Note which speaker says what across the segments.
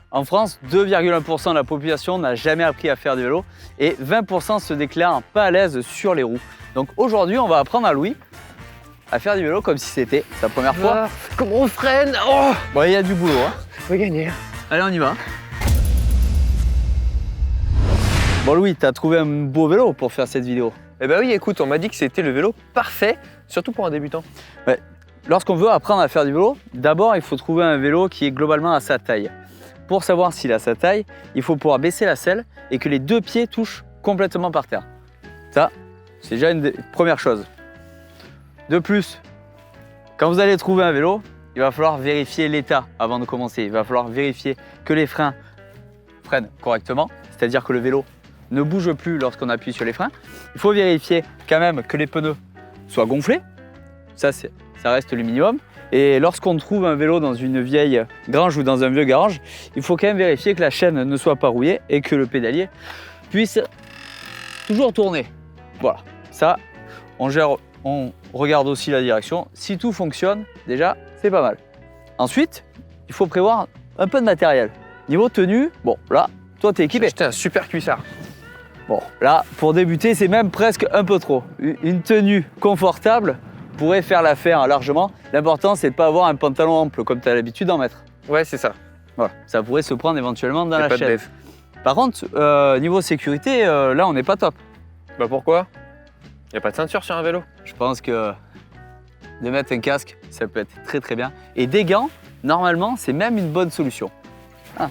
Speaker 1: En France, 2,1% de la population n'a jamais appris à faire du vélo et 20% se déclarent pas à l'aise sur les roues. Donc aujourd'hui, on va apprendre à Louis à faire du vélo comme si c'était sa première fois.
Speaker 2: Ah, comment on freine? Oh,
Speaker 1: Bon, il y a du boulot. Hein.
Speaker 2: on va gagner.
Speaker 1: Allez, on y va. Bon Louis, t'as trouvé un beau vélo pour faire cette vidéo.
Speaker 2: Eh ben oui, écoute, on m'a dit que c'était le vélo parfait, surtout pour un débutant.
Speaker 1: Ouais. Lorsqu'on veut apprendre à faire du vélo, d'abord il faut trouver un vélo qui est globalement à sa taille. Pour savoir s'il a sa taille, il faut pouvoir baisser la selle et que les deux pieds touchent complètement par terre. Ça, c'est déjà une des premières choses. De plus, quand vous allez trouver un vélo, il va falloir vérifier l'état avant de commencer. Il va falloir vérifier que les freins freinent correctement, c'est-à-dire que le vélo ne bouge plus lorsqu'on appuie sur les freins. Il faut vérifier quand même que les pneus soient gonflés. Ça reste le minimum. Et lorsqu'on trouve un vélo dans une vieille grange ou dans un vieux garage, il faut quand même vérifier que la chaîne ne soit pas rouillée et que le pédalier puisse toujours tourner. Voilà, ça, on regarde aussi la direction. Si tout fonctionne, déjà, c'est pas mal. Ensuite, il faut prévoir un peu de matériel. Niveau tenue, bon, là, toi, t'es équipé.
Speaker 2: J'étais un super cuissard.
Speaker 1: Bon, là, pour débuter, c'est même presque un peu trop. Une tenue confortable pourrait faire l'affaire largement. L'important, c'est de ne pas avoir un pantalon ample comme tu as l'habitude d'en mettre.
Speaker 2: Ouais, c'est ça.
Speaker 1: Voilà, ça pourrait se prendre éventuellement dans la
Speaker 2: pas de
Speaker 1: chaîne.
Speaker 2: def.
Speaker 1: Par contre, niveau sécurité, là, on n'est pas top.
Speaker 2: Bah pourquoi? Y a pas de ceinture sur un vélo?
Speaker 1: Je pense que de mettre un casque, ça peut être très très bien. Et des gants, normalement, c'est même une bonne solution. Ah.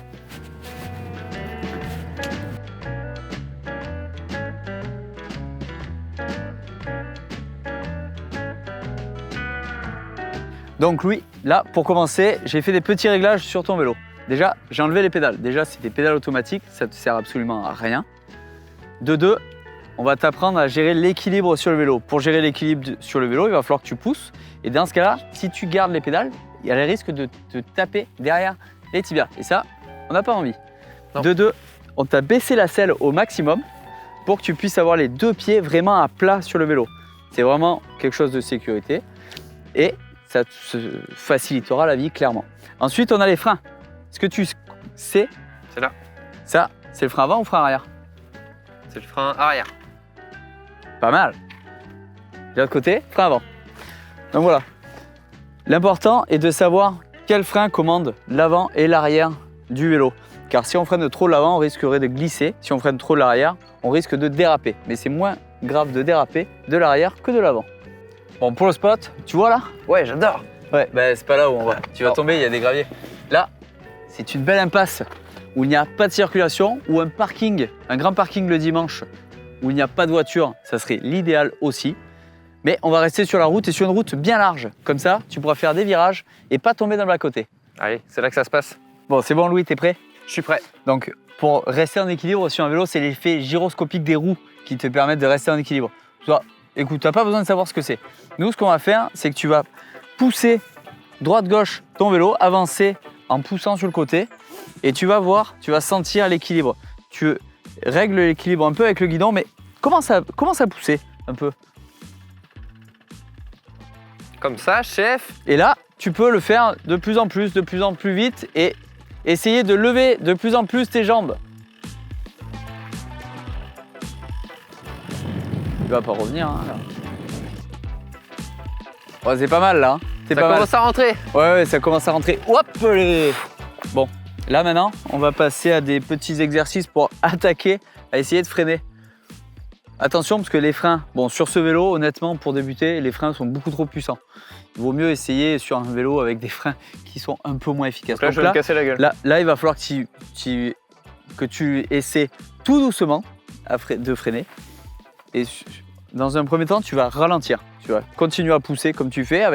Speaker 1: Donc Louis, là, pour commencer, j'ai fait des petits réglages sur ton vélo. Déjà, j'ai enlevé les pédales. Déjà, c'est des pédales automatiques, ça ne te sert absolument à rien. De deux, on va t'apprendre à gérer l'équilibre sur le vélo. Pour gérer l'équilibre sur le vélo, il va falloir que tu pousses. Et dans ce cas-là, si tu gardes les pédales, il y a le risque de te taper derrière les tibias. Et ça, on n'a pas envie.
Speaker 2: Non.
Speaker 1: De deux, on t'a baissé la selle au maximum pour que tu puisses avoir les deux pieds vraiment à plat sur le vélo. C'est vraiment quelque chose de sécurité. Et ça te facilitera la vie, clairement. Ensuite, on a les freins. Est-ce que tu sais?
Speaker 2: C'est là.
Speaker 1: Ça, c'est le frein avant ou frein arrière?
Speaker 2: C'est le frein arrière.
Speaker 1: Pas mal. De l'autre côté, frein avant. Donc voilà. L'important est de savoir quel frein commande l'avant et l'arrière du vélo. Car si on freine trop l'avant, on risquerait de glisser. Si on freine trop l'arrière, on risque de déraper. Mais c'est moins grave de déraper de l'arrière que de l'avant. Bon, pour le spot, tu vois là?
Speaker 2: Ouais, j'adore.
Speaker 1: Ouais, bah, c'est pas là où on va. Tu vas tomber, il y a des graviers. Là, c'est une belle impasse où il n'y a pas de circulation, ou un parking, un grand parking le dimanche, où il n'y a pas de voiture, ça serait l'idéal aussi. Mais on va rester sur la route et sur une route bien large. Comme ça, tu pourras faire des virages et pas tomber dans le bas-côté.
Speaker 2: Allez, c'est là que ça se passe.
Speaker 1: Bon, c'est bon Louis, t'es prêt?
Speaker 2: Je suis prêt.
Speaker 1: Donc, pour rester en équilibre sur un vélo, c'est l'effet gyroscopique des roues qui te permettent de rester en équilibre. Toi, écoute, tu n'as pas besoin de savoir ce que c'est. Nous, ce qu'on va faire, c'est que tu vas pousser droite-gauche ton vélo, avancer en poussant sur le côté, et tu vas voir, tu vas sentir l'équilibre. Tu règles l'équilibre un peu avec le guidon, mais commence à pousser un peu.
Speaker 2: Comme ça, chef.
Speaker 1: Et là, tu peux le faire de plus en plus vite, et essayer de lever de plus en plus tes jambes. Il va pas revenir, hein, là. Ouais, c'est pas mal là.
Speaker 2: Ça commence à rentrer.
Speaker 1: Ouais, ça commence à rentrer. Hop les... Bon, là maintenant, on va passer à des petits exercices pour attaquer, à essayer de freiner. Attention parce que les freins, bon sur ce vélo, honnêtement, pour débuter, les freins sont beaucoup trop puissants. Il vaut mieux essayer sur un vélo avec des freins qui sont un peu moins efficaces.
Speaker 2: Donc là, je vais me casser la gueule.
Speaker 1: Là, il va falloir que tu essaies tout doucement de freiner. Et dans un premier temps, tu vas ralentir. Tu vas continuer à pousser comme tu fais,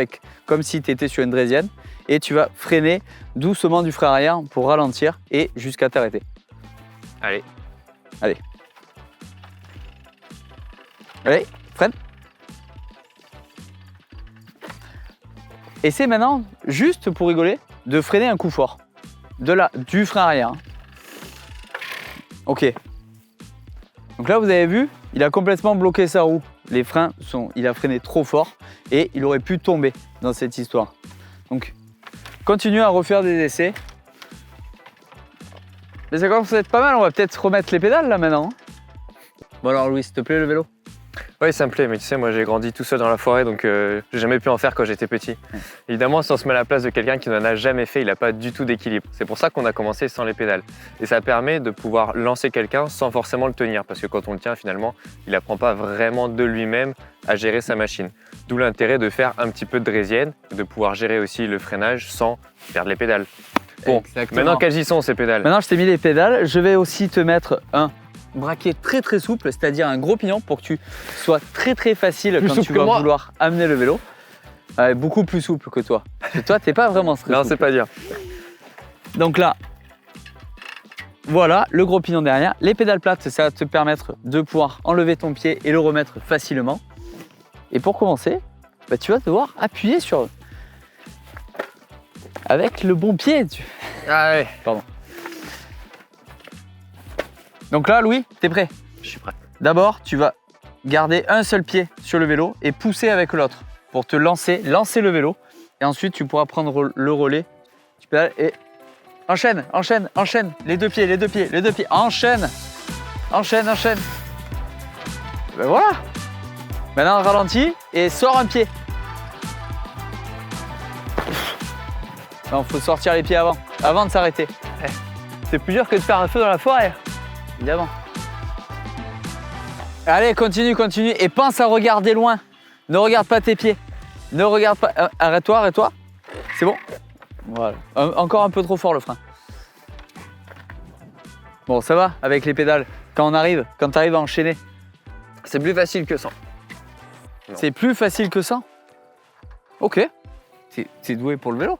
Speaker 1: comme si tu étais sur une draisienne. Et tu vas freiner doucement du frein arrière pour ralentir et jusqu'à t'arrêter.
Speaker 2: Allez.
Speaker 1: Allez. Allez, freine. Essaie maintenant, juste pour rigoler, de freiner un coup fort. Du frein arrière. Ok. Donc là, vous avez vu, il a complètement bloqué sa roue. Les freins il a freiné trop fort et il aurait pu tomber dans cette histoire. Donc, continue à refaire des essais. Mais ça commence à être pas mal, on va peut-être remettre les pédales là maintenant. Bon alors Louis, s'il te plaît le vélo?
Speaker 2: Oui, ça me plaît, mais tu sais, moi j'ai grandi tout seul dans la forêt, donc j'ai jamais pu en faire quand j'étais petit. Évidemment, si on se met à la place de quelqu'un qui n'en a jamais fait, il n'a pas du tout d'équilibre. C'est pour ça qu'on a commencé sans les pédales. Et ça permet de pouvoir lancer quelqu'un sans forcément le tenir, parce que quand on le tient, finalement, il n'apprend pas vraiment de lui-même à gérer sa machine. D'où l'intérêt de faire un petit peu de draisienne, de pouvoir gérer aussi le freinage sans perdre les pédales. Bon,
Speaker 1: exactement.
Speaker 2: maintenant qu'elles y sont ces pédales?
Speaker 1: Maintenant je t'ai mis les pédales, je vais aussi te mettre un braquet très souple, c'est-à-dire un gros pignon pour que tu sois très facile
Speaker 2: Plus
Speaker 1: quand
Speaker 2: souple
Speaker 1: tu
Speaker 2: que
Speaker 1: vas
Speaker 2: moi.
Speaker 1: vouloir amener le vélo. Beaucoup plus souple que toi. Parce que toi, t'es pas vraiment très
Speaker 2: Non,
Speaker 1: souple.
Speaker 2: c'est pas dire.
Speaker 1: Donc là, voilà le gros pignon derrière. Les pédales plates, ça va te permettre de pouvoir enlever ton pied et le remettre facilement. Et pour commencer, bah, tu vas devoir appuyer sur eux. Avec le bon pied.
Speaker 2: Ah ouais.
Speaker 1: Pardon. Donc là, Louis, t'es prêt?
Speaker 2: Je suis prêt.
Speaker 1: D'abord, tu vas garder un seul pied sur le vélo et pousser avec l'autre pour te lancer le vélo. Et ensuite, tu pourras prendre le relais. Tu pédales et enchaîne. Les deux pieds. Enchaîne. Ben voilà. Maintenant, ralentis et sors un pied. Non, faut sortir les pieds avant de s'arrêter. C'est plus dur que de faire un feu dans la forêt. Évidemment. Allez, continue et pense à regarder loin. Ne regarde pas tes pieds. Ne regarde pas. Arrête-toi. C'est bon? Voilà. Encore un peu trop fort le frein. Bon, ça va avec les pédales. Quand tu arrives à enchaîner.
Speaker 2: C'est plus facile que ça. Non.
Speaker 1: C'est plus facile que ça? Ok. T'es doué pour le vélo.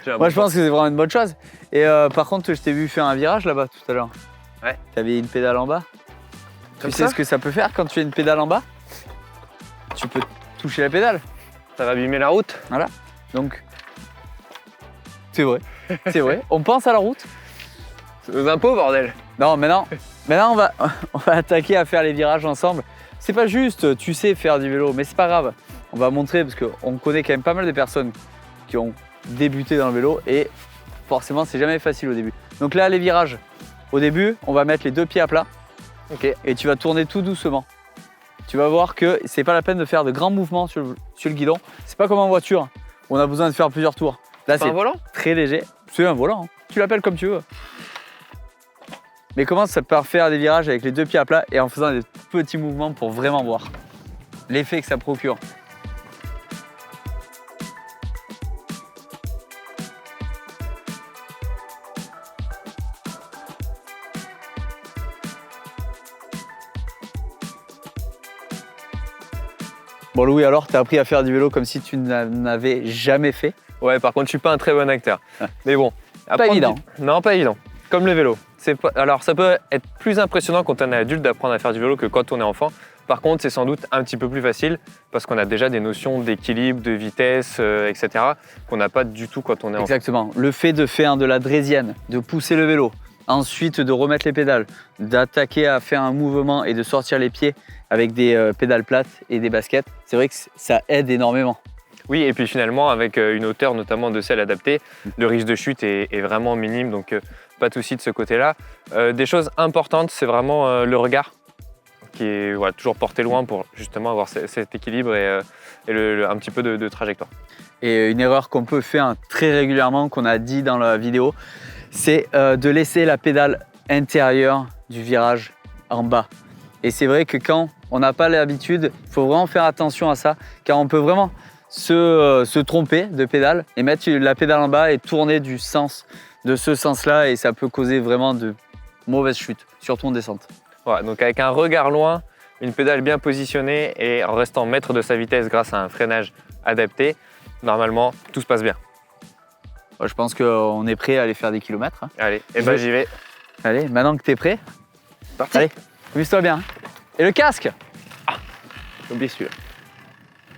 Speaker 1: Moi, je pense que c'est vraiment une bonne chose. Et par contre, je t'ai vu faire un virage là-bas tout à l'heure.
Speaker 2: Ouais.
Speaker 1: T'avais une pédale en bas.
Speaker 2: Comme
Speaker 1: Tu sais
Speaker 2: ça
Speaker 1: ce que ça peut faire quand tu as une pédale en bas? Tu peux toucher la pédale.
Speaker 2: Ça va abîmer la route.
Speaker 1: Voilà. Donc, c'est vrai. On pense à la route.
Speaker 2: C'est nos impôts, bordel.
Speaker 1: Non, maintenant on va attaquer à faire les virages ensemble. C'est pas juste, tu sais faire du vélo, mais c'est pas grave. On va montrer parce qu'on connaît quand même pas mal de personnes qui ont débuté dans le vélo et forcément, c'est jamais facile au début. Donc là, les virages. Au début, on va mettre les deux pieds à plat.
Speaker 2: Ok.
Speaker 1: Et tu vas tourner tout doucement. Tu vas voir que c'est pas la peine de faire de grands mouvements sur le guidon. C'est pas comme en voiture où on a besoin de faire plusieurs tours. Là,
Speaker 2: C'est un volant?
Speaker 1: très léger. C'est un volant. Hein. Tu l'appelles comme tu veux. Mais commence par faire des virages avec les deux pieds à plat et en faisant des petits mouvements pour vraiment voir l'effet que ça procure. Bon Louis, alors tu as appris à faire du vélo comme si tu n'avais jamais fait.
Speaker 2: Ouais, par contre, je suis pas un très bon acteur. Mais bon.
Speaker 1: Pas évident.
Speaker 2: Non, pas évident. Comme le vélo. Alors, ça peut être plus impressionnant quand on est adulte d'apprendre à faire du vélo que quand on est enfant. Par contre, c'est sans doute un petit peu plus facile parce qu'on a déjà des notions d'équilibre, de vitesse, etc. qu'on n'a pas du tout quand on est enfant.
Speaker 1: Exactement. Le fait de faire de la draisienne, de pousser le vélo, ensuite de remettre les pédales, d'attaquer à faire un mouvement et de sortir les pieds avec des pédales plates et des baskets, c'est vrai que ça aide énormément.
Speaker 2: Oui, et puis finalement, avec une hauteur notamment de selle adaptée, le risque de chute est vraiment minime, donc pas de souci de ce côté-là. Des choses importantes, c'est vraiment le regard, qui est toujours porté loin pour justement avoir cet équilibre et un petit peu de trajectoire.
Speaker 1: Et une erreur qu'on peut faire très régulièrement, qu'on a dit dans la vidéo, c'est de laisser la pédale intérieure du virage en bas. Et c'est vrai que quand on n'a pas l'habitude, il faut vraiment faire attention à ça, car on peut vraiment se tromper de pédale et mettre la pédale en bas et tourner de ce sens-là et ça peut causer vraiment de mauvaises chutes, surtout en descente.
Speaker 2: Voilà, donc avec un regard loin, une pédale bien positionnée et en restant maître de sa vitesse grâce à un freinage adapté, normalement tout se passe bien.
Speaker 1: Je pense qu'on est prêt à aller faire des kilomètres. Hein.
Speaker 2: Allez, et ben j'y vais.
Speaker 1: Allez, maintenant que tu es prêt,
Speaker 2: Parti.
Speaker 1: allez, amuse-toi bien. Et le casque?
Speaker 2: Oublie celui-là.